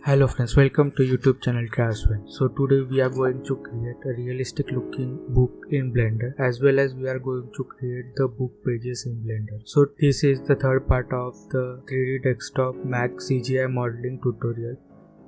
Hello friends, welcome to YouTube channel Craftsman. So today we are going to create a realistic looking book in Blender, as well as we are going to create the book pages in Blender. So this is the third part of the 3D desktop Mac CGI modeling tutorial.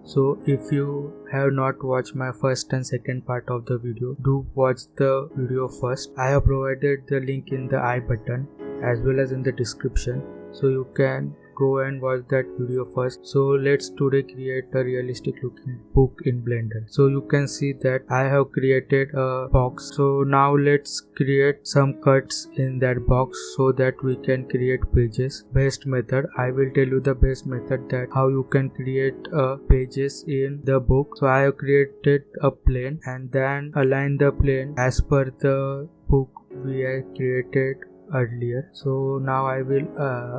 So if you have not watched my first and second part of the video, do watch the video first. I have provided the link in the I button as well as in the description, so you can go and watch that video first. So let's today create a realistic looking book in Blender. So you can see that I have created a box. So now let's create some cuts in that box so that we can create pages. Best method, I will tell you the best method that how you can create pages in the book. So I have created a plane and then align the plane as per the book we have created earlier. So now I will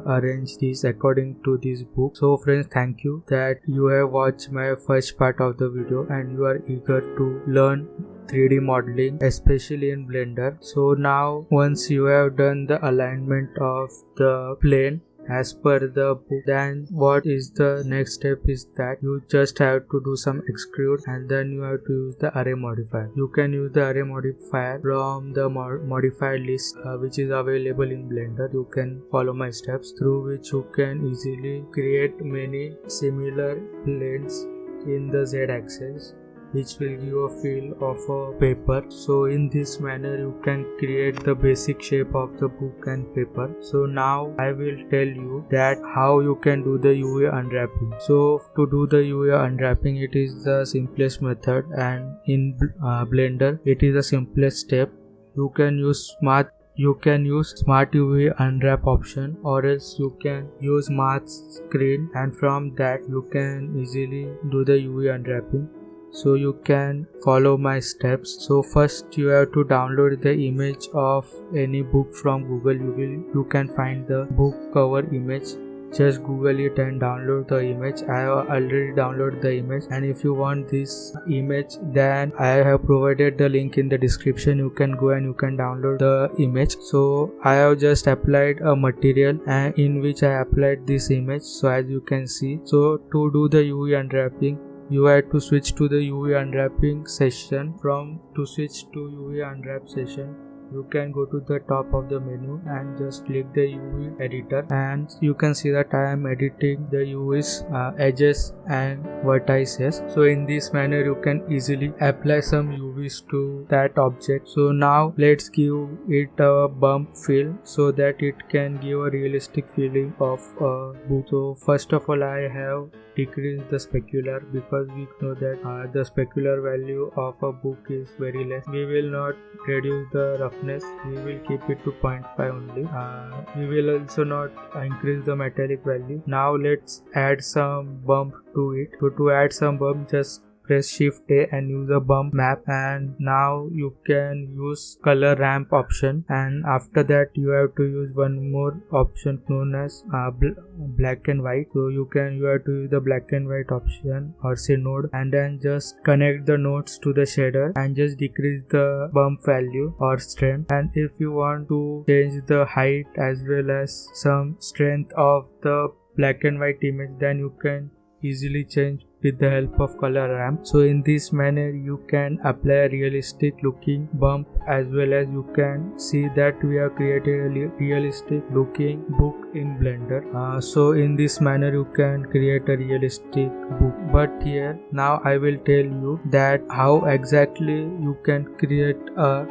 arrange this according to this book. So friends, thank you that you have watched my first part of the video and you are eager to learn 3D modeling, especially in Blender. So now once you have done the alignment of the plane as per the book, then what is the next step is that you just have to do some extrude and then you have to use the array modifier. You can use the array modifier from the modifier list which is available in Blender. You can follow my steps through which you can easily create many similar planes in the z-axis, which will give a feel of a paper. So in this manner you can create the basic shape of the book and paper. So now I will tell you that how you can do the UV unwrapping. So to do the UV unwrapping, it is the simplest method, and in Blender it is the simplest step. You can use Smart UV unwrap option, or else you can use mask screen, and from that you can easily do the UV unwrapping. So you can follow my steps. So first you have to download the image of any book from Google. You can find the book cover image. Just Google it and download the image. I have already downloaded the image, and if you want this image, then I have provided the link in the description. You can go and you can download the image. So I have just applied a material and in which I applied this image. So as you can see, so to do the UV unwrapping, you have to switch to the UV unwrapping session. To switch to UV unwrap session, you can go to the top of the menu and just click the UV editor, and you can see that I am editing the UV's edges and vertices. So in this manner you can easily apply some UVs to that object. So now let's give it a bump fill so that it can give a realistic feeling of a book. So first of all, I have decrease the specular because we know that the specular value of a book is very less. We will not reduce the roughness, we will keep it to 0.5 only. We will also not increase the metallic value. Now let's add some bump to it. So to add some bump, just press Shift A and use a bump map, and now you can use color ramp option, and after that you have to use one more option known as black and white. So you have to use the black and white option or say node, and then just connect the nodes to the shader and just decrease the bump value or strength. And if you want to change the height as well as some strength of the black and white image, then you can easily change with the help of color ramp. So in this manner you can apply a realistic looking bump, as well as you can see that we have created a realistic looking book in Blender. So in this manner you can create a realistic book. But here now I will tell you that how exactly you can create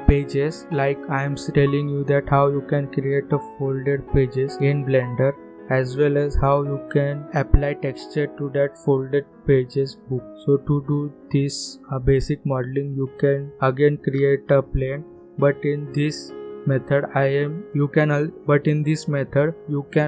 pages. Like I am telling you that how you can create a folded pages in Blender, as well as how you can apply texture to that folded pages book. So to do this basic modeling, you can again create a plane, but in this method you can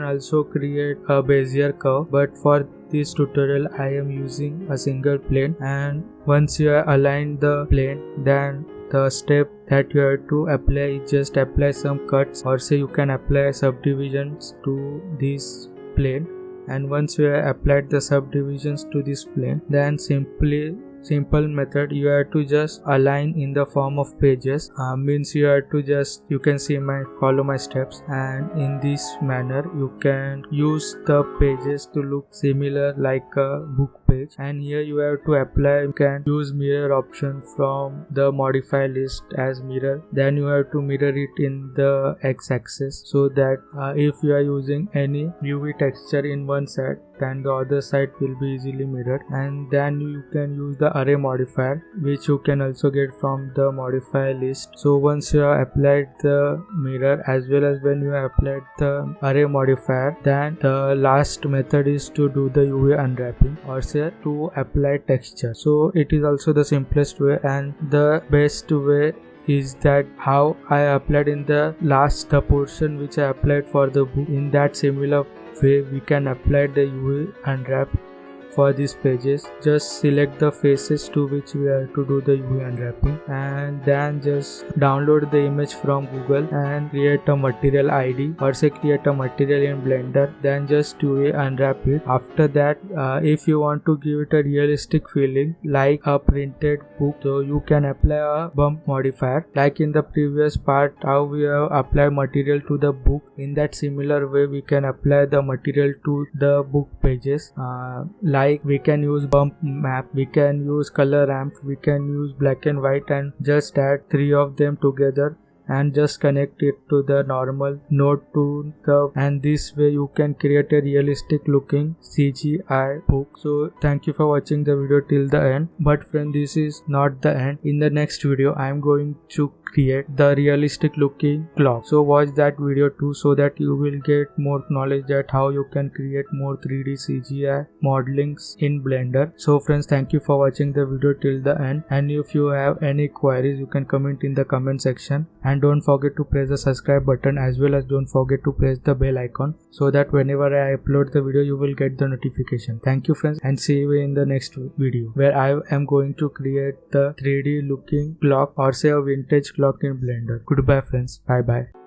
also create a Bezier curve, but for this tutorial I am using a single plane. And once you have aligned the plane, then the step that you have to apply is just apply some cuts, or say you can apply subdivisions to this plane. And once you have applied the subdivisions to this plane, then simply simple method. You have to just align in the form of pages. Means you have to just, you can see follow my steps, and in this manner you can use the pages to look similar like a book page. And here you have to apply, you can use mirror option from the modify list as mirror. Then you have to mirror it in the x-axis, so that if you are using any UV texture in one side, then the other side will be easily mirrored. And then you can use the array modifier, which you can also get from the modify list. So once you have applied the mirror as well as when you have applied the array modifier, then the last method is to do the UV unwrapping, or say to apply texture. So it is also the simplest way, and the best way is that how I applied in the last portion which I applied for the book. In that similar way we can apply the UV unwrap for these pages. Just select the faces to which we have to do the UV unwrapping, and then just download the image from Google and create a material ID, or say create a material in Blender, then just UV unwrap it. After that, if you want to give it a realistic feeling like a printed book, so you can apply a bump modifier. Like in the previous part how we have applied material to the book, in that similar way we can apply the material to the book pages. Like we can use bump map, we can use color ramp, we can use black and white, and just add 3 of them together and just connect it to the normal node to the, and this way you can create a realistic looking CGI book. So thank you for watching the video till the end. But friend, this is not the end. In the next video I am going to create the realistic looking clock, so watch that video too, so that you will get more knowledge that how you can create more 3D CGI modelings in Blender. So friends, thank you for watching the video till the end, and if you have any queries you can comment in the comment section, and don't forget to press the subscribe button, as well as don't forget to press the bell icon, so that whenever I upload the video you will get the notification. Thank you friends, and see you in the next video where I am going to create the 3D looking clock, or say a vintage clock in Blender. Goodbye friends, bye bye.